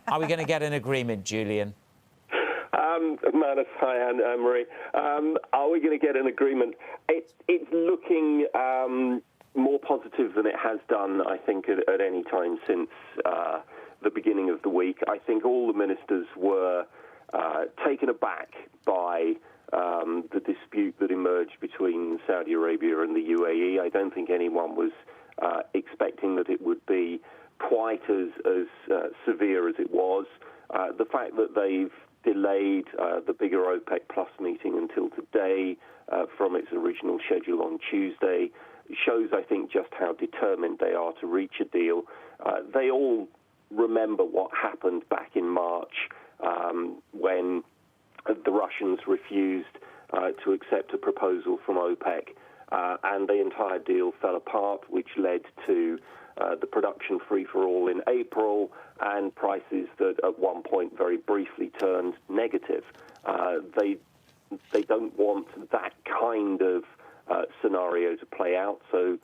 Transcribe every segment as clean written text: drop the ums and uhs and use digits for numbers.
Are we going to get an agreement, Julian? Manus, hi, Anne-Marie. Are we going to get an agreement? It's looking more positive than it has done, I think, at any time since the beginning of the week. I think all the ministers were taken aback by the dispute that emerged between Saudi Arabia and the UAE. I don't think anyone was expecting that it would be quite as severe as it was. The fact that they've delayed the bigger OPEC Plus meeting until today from its original schedule on Tuesday shows, I think, just how determined they are to reach a deal. They all remember what happened back in March when the Russians refused to accept a proposal from OPEC, and the entire deal fell apart, which led to the production free-for-all in April and prices that at one point very briefly turned negative. They don't want that kind of scenario to play out, so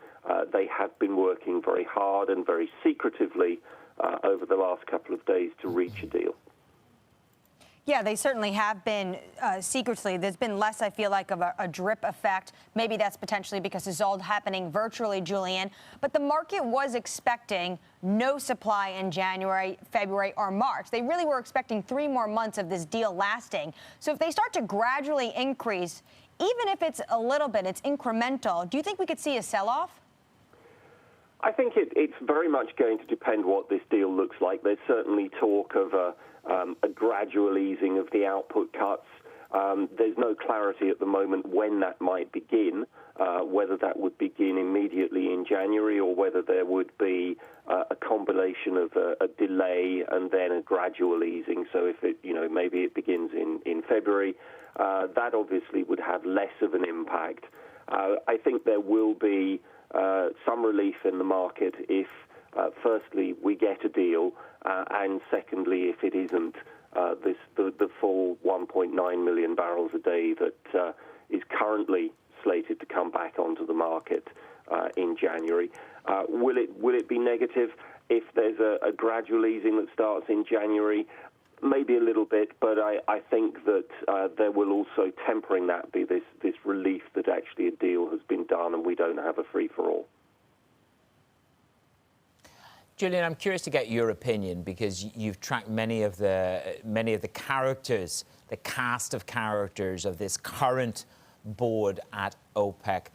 they have been working very hard and very secretively over the last couple of days to reach a deal. Yeah, they certainly have been secretly. There's been less, I feel like, of a drip effect. Maybe that's potentially because it's all happening virtually, Julian. But the market was expecting no supply in January, February, or March. They really were expecting 3 more months of this deal lasting. So if they start to gradually increase, even if it's a little bit, it's incremental, do you think we could see a sell-off? I think it's very much going to depend what this deal looks like. There's certainly talk of a gradual easing of the output cuts. There's no clarity at the moment when that might begin, whether that would begin immediately in January or whether there would be a combination of a delay and then a gradual easing. So if it, maybe it begins in February, that obviously would have less of an impact. I think there will be some relief in the market if, firstly, we get a deal, and secondly, if it isn't the full 1.9 million barrels a day that is currently slated to come back onto the market in January. Will it be negative if there's a gradual easing that starts in January? Maybe a little bit, but I think that there will also, tempering that, be this relief that actually a deal has been done and we don't have a free-for-all. Julian, I'm curious to get your opinion because you've tracked many of the characters, the cast of characters of this current board at OPEC.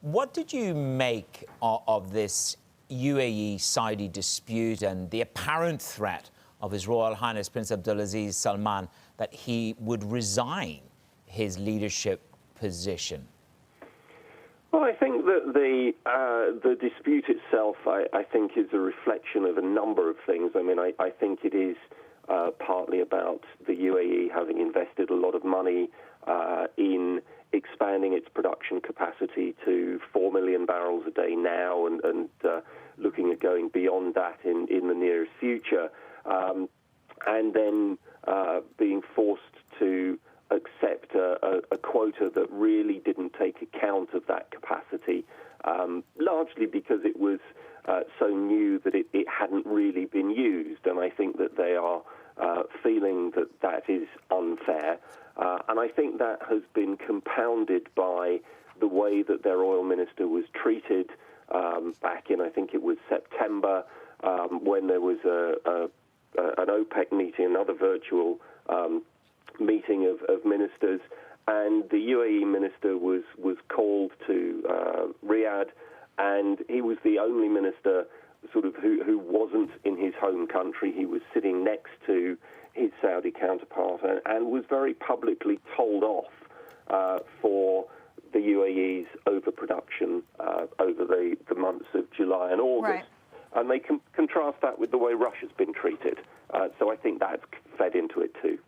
What did you make of this UAE-Saudi dispute and the apparent threat of His Royal Highness Prince Abdulaziz Salman that he would resign his leadership position? Well, I think that the dispute itself, I think, is a reflection of a number of things. I mean, I think it is partly about the UAE having invested a lot of money in expanding its production capacity to 4 million barrels a day now and looking at going beyond that in the nearest future. And then being forced to accept a quota that really didn't take account of that capacity, largely because it was so new that it hadn't really been used. And I think that they are feeling that is unfair. And I think that has been compounded by the way that their oil minister was treated back in, I think it was September, when there was an OPEC meeting, another virtual meeting of ministers, and the UAE minister was called to Riyadh, and he was the only minister sort of who wasn't in his home country. He was sitting next to his Saudi counterpart and was very publicly told off for the UAE's overproduction over the months of July and August. Right. And they can contrast that with the way Russia's been treated. So I think that's fed into it too.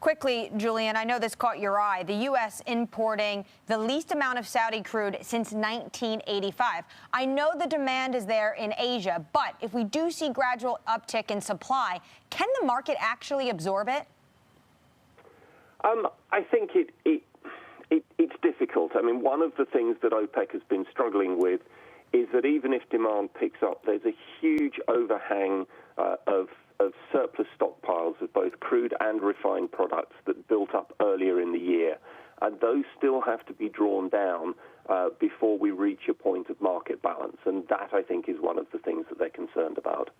Quickly, Julian, I know this caught your eye. The U.S. importing the least amount of Saudi crude since 1985. I know the demand is there in Asia, but if we do see gradual uptick in supply, can the market actually absorb it? I think it's difficult. I mean, one of the things that OPEC has been struggling with is that even if demand picks up, there's a huge overhang of of surplus stockpiles of both crude and refined products that built up earlier in the year. And those still have to be drawn down before we reach a point of market balance. And that, I think, is one of the things that they're concerned about.